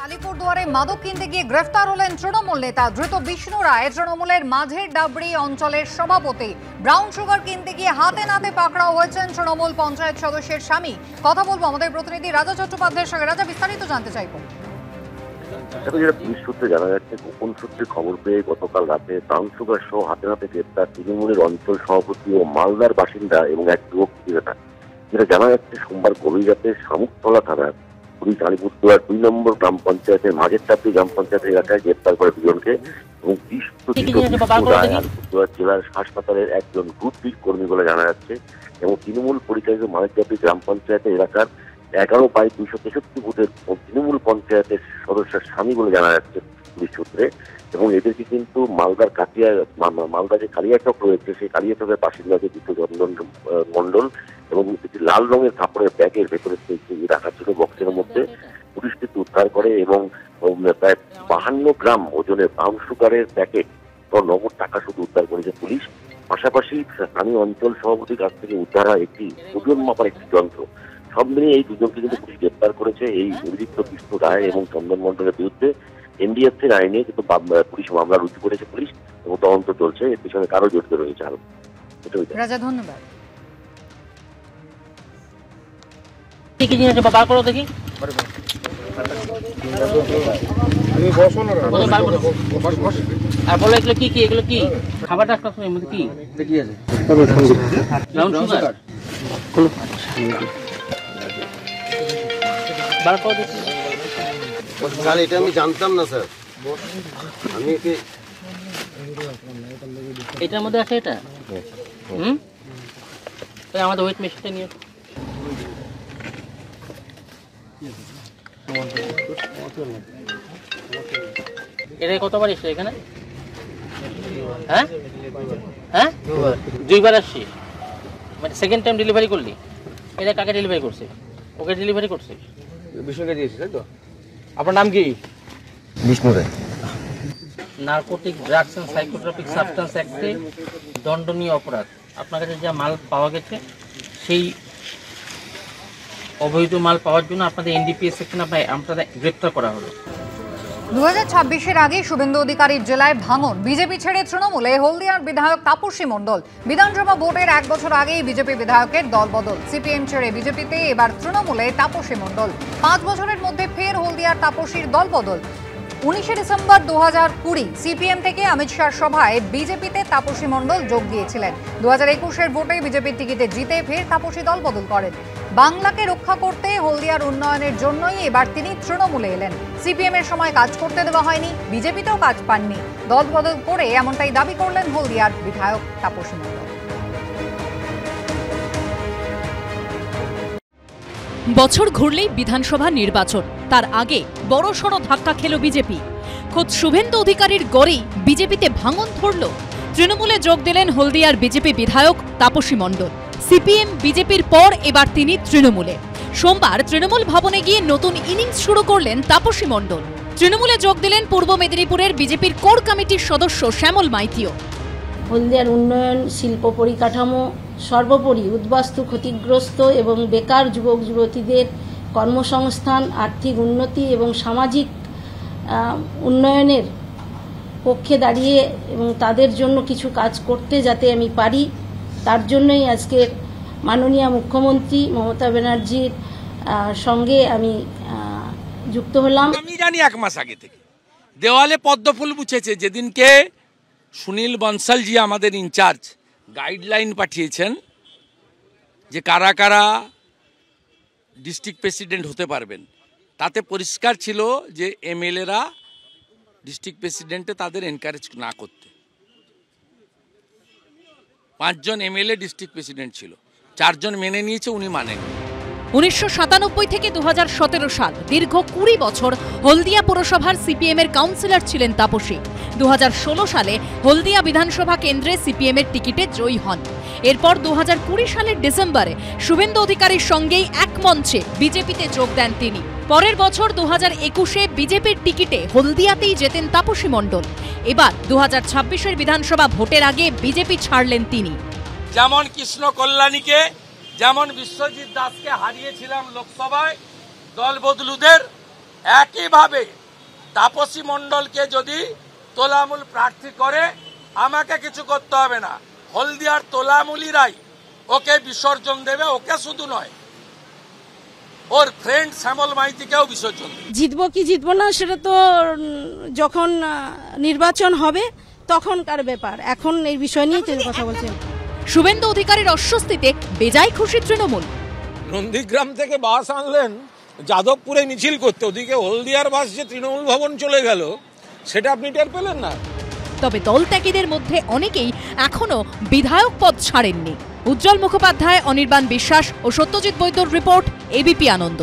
আলিপুরদুয়ারে মাদক কিনতে গিয়ে গ্রেফতার হলেন তৃণমূল নেতা ধৃত বিষ্ণু রায়। তৃণমূলের মাঝের ডাবরি অঞ্চলের সভাপতি। ব্রাউন সুগার কিনতে গিয়ে হাতে নাতে পাকড়াও হয়েছেন তৃণমূল পঞ্চায়েত সদস্যের স্বামী। কথা বলবো আমাদের প্রতিনিধি রাজা চট্টোপাধ্যায়ের সঙ্গে। রাজা, বিস্তারিত জানতে চাইবো। যেটা পুলিশ সূত্রে জানা যাচ্ছে, গোপন সূত্রে খবর পেয়ে গতকাল রাতে ব্রাউন সুগার সহ হাতে নাতে গ্রেপ্তার তৃণমূলের অঞ্চল সভাপতি ও মালদার বাসিন্দা এবং এক যুবক বিক্রেতা। যেটা জানা যাচ্ছে, সোমবার গভীর রাতে শামুকতলা থানার পুলিশ আলিপুরদুয়ার ২ নম্বর গ্রাম পঞ্চায়েতের মাঝের চাপড়ি গ্রাম পঞ্চায়েতের এলাকায় গ্রেপ্তার করে দুজনকে এবং আলিপুরদুয়ার জেলার হাসপাতালের একজন গ্রুপ বি কর্মী বলে জানা যাচ্ছে। এবং তৃণমূল পরিচালিত মাঝের চাপড়ি গ্রাম পঞ্চায়েতের এলাকার 11/263 বুথের তৃণমূল পঞ্চায়েতের সদস্যের স্বামী বলে জানা যাচ্ছে পুলিশ সূত্রে। এবং এদেরকে কিন্তু মালদার যে কালিয়াচক রয়েছে, সেই কালিয়াচকের বাসিন্দা যে দ্বিতীয় চন্দন মন্ডল এবং একটি লাল রঙের কাপড়ের ব্যাগের ভেতরে রাখা ছিল বক্সের মধ্যে পুলিশ কিন্তু উদ্ধার করে এবং প্রায় 52 গ্রাম ওজনের ব্রাউন সুগারের প্যাকেট ও নগদ টাকা শুধু উদ্ধার করেছে পুলিশ। পাশাপাশি স্থানীয় অঞ্চল সভাপতির কাছ থেকে উদ্ধার হয় একটি ওজন মাপার একটি যন্ত্র। সব মিলিয়ে এই দুজনকে কিন্তু পুলিশ গ্রেপ্তার করেছে। এই অভিযুক্ত বিষ্ণু রায় এবং চন্দন মন্ডলের বিরুদ্ধে এনডিএফসির আইনে কিন্তু পুলিশ মামলা রুজু করেছে পুলিশ এবং তদন্ত চলছে। এর পিছনে কারো জড়িত রয়েছে আরো। রাজা, ধন্যবাদ। দেখি এগুলো কি খাবারটা কি এটা আমি জানতাম না স্যার। আমি এটার মধ্যে আছে এটা। আমাদের ওয়েট মেশিনটা নিয়ে এটা কতবার এসছে এখানে? হ্যাঁ হ্যাঁ, 2বার আসছি। মানে সেকেন্ড টাইম ডেলিভারি করলি? এটা কাকে ডেলিভারি করছে? ওকে ডেলিভারি করছে? বিষ্ণুকে দিয়েছি, তাই তো? আপনার নাম কি? Bishnu Roy. Narcotic drugs and psychotropic substances অ্যাক্টে দণ্ডনীয় অপরাধ। আপনার কাছে যা মাল পাওয়া গেছে সেই অবৈধ মাল পাওয়ার জন্য আপনাদের এনডিপিএস সেকশনে আপনাদের গ্রেপ্তার করা হলো। 2026-এর আগে শুভেন্দু অধিকারীর জেলায় ভাঙন। বিজেপি ছেড়ে তৃণমূলে হলদিয়ার বিধায়ক তাপসী মণ্ডল। বিধানসভা ভোটের 1 বছর আগেই বিজেপি বিধায়কের দলবদল। সিপিএম ছেড়ে বিজেপিতে, এবার তৃণমূলে তাপসী মণ্ডল। 5 বছরের মধ্যে ফের হলদিয়ার তাপসীর দলবদল। 19 ডিসেম্বর 2020 সিপিএম থেকে অমিত শাহর সভায় বিজেপিতে তাপসী মণ্ডল যোগ দিয়েছিলেন। 2021-এর ভোটে বিজেপির টিকিটে জিতে ফের তাপসী দলবদল করেন। বাংলাকে রক্ষা করতে হলদিয়ার উন্নয়নের জন্যই এবার তিনি তৃণমূলে এলেন। সিপিএম এর সময় কাজ করতে দেওয়া হয়নি, বিজেপিতেও কাজ পাননি। দলবদল করে এমনটাই দাবি করলেন হলদিয়ার বিধায়ক তাপসী মণ্ডল। বছর ঘুরলেই বিধানসভা নির্বাচন, তার আগে বড়সড় ধাক্কা খেল বিজেপি। খোদ শুভেন্দু অধিকারীর গড়েই বিজেপিতে ভাঙন ধরল। তৃণমূলে যোগ দিলেন হলদিয়ার বিজেপি বিধায়ক তাপসী মণ্ডল। সিপিএম বিজেপির পর এবার তিনি তৃণমূলে। সোমবার তৃণমূল ভবনে গিয়ে নতুন ইনিংস শুরু করলেন তাপসী মণ্ডল। তৃণমূলে যোগ দিলেন পূর্ব মেদিনীপুরের বিজেপির কোর কমিটির সদস্য শ্যামল মাইতিও। হলদিয়ার উন্নয়ন, শিল্প পরিকাঠামো, সর্বোপরি উদ্বাস্তু ক্ষতিগ্রস্ত এবং বেকার যুবক যুবতীদের কর্মসংস্থান, আর্থিক উন্নতি এবং সামাজিক উন্নয়নের পক্ষে দাঁড়িয়ে এবং তাদের জন্য কিছু কাজ করতে যাতে আমি পারি, তার জন্যই আজকের মাননীয় মুখ্যমন্ত্রী মমতা ব্যানার্জির সঙ্গে আমি যুক্ত হলাম। আমি জানি 1 মাস আগে থেকে দেওয়ালে পদ্মফুল মুছেছে। যেদিনকে সুনীল বনসালজি আমাদের ইনচার্জ গাইডলাইন পাঠিয়েছেন যে কারা কারা ডিস্ট্রিক্ট প্রেসিডেন্ট হতে পারবেন, তাতে পরিষ্কার ছিল যে এমএলএরা ডিস্ট্রিক্ট প্রেসিডেন্টে তাদের এনকারেজ না করতে। 5 জন এমএলএ ডিস্ট্রিক্ট প্রেসিডেন্ট ছিল, 4 জন মেনে নিয়েছে, উনি মানেন। 1997 থেকে 2017 সাল, দীর্ঘ 20 বছর হলদিয়া পুরসভার সিপিএম এর কাউন্সিলর ছিলেন তাপসী। 2016 সালে হলদিয়া বিধানসভা কেন্দ্রে সিপিএম এর টিকিটে জয়ী হন। এরপর 2020 সালের ডিসেম্বরে শুভেন্দু অধিকারীর সঙ্গেই এক মঞ্চে বিজেপিতে যোগ দেন তিনি। পরের বছর 2021-এ বিজেপির টিকিটে হলদিয়াতেই জেতেন তাপসী মণ্ডল। এবার 2026-এর বিধানসভা ভোটের আগে বিজেপি ছাড়লেন তিনি। যেমন কৃষ্ণ কল্যাণীকে যেমন বিশ্বজিৎ দাসকে হারিয়েছিলাম লোকসভায় দল বদলুদের, একইভাবে তাপসী মণ্ডলকে যদি তোলামূল প্রার্থী করে আমাকে কিছু করতে হবে না, হলদিয়ার তোলামূলিরাই ওকে বিসর্জন দেবে। ওকে শুধু নয়, ওর ফ্রেন্ড শ্যামল মাইতিকেও বিসর্জন দেবে। জিতবো কি জিতবো না সেটা তো যখন নির্বাচন হবে তখনকার ব্যাপার, এখন এই বিষয় নিয়ে কথা বলছেন। শুভেন্দু অধিকারীর অস্বস্তিতে বেজায় খুশি তৃণমূল। নন্দীগ্রাম থেকে বাস আনলেন যাদবপুরে মিছিল করতে, ওদিকে হলদিয়ার বাস যে তৃণমূল ভবন চলে গেল সেটা আপনি টের পেলেন না। তবে দল ত্যাগীদের মধ্যে অনেকেই এখনো বিধায়ক পদ ছাড়েননি। উজ্জ্বল মুখোপাধ্যায়, অনির্বাণ বিশ্বাস ও সত্যজিৎ বৈদ্যর রিপোর্ট, এবিপি আনন্দ।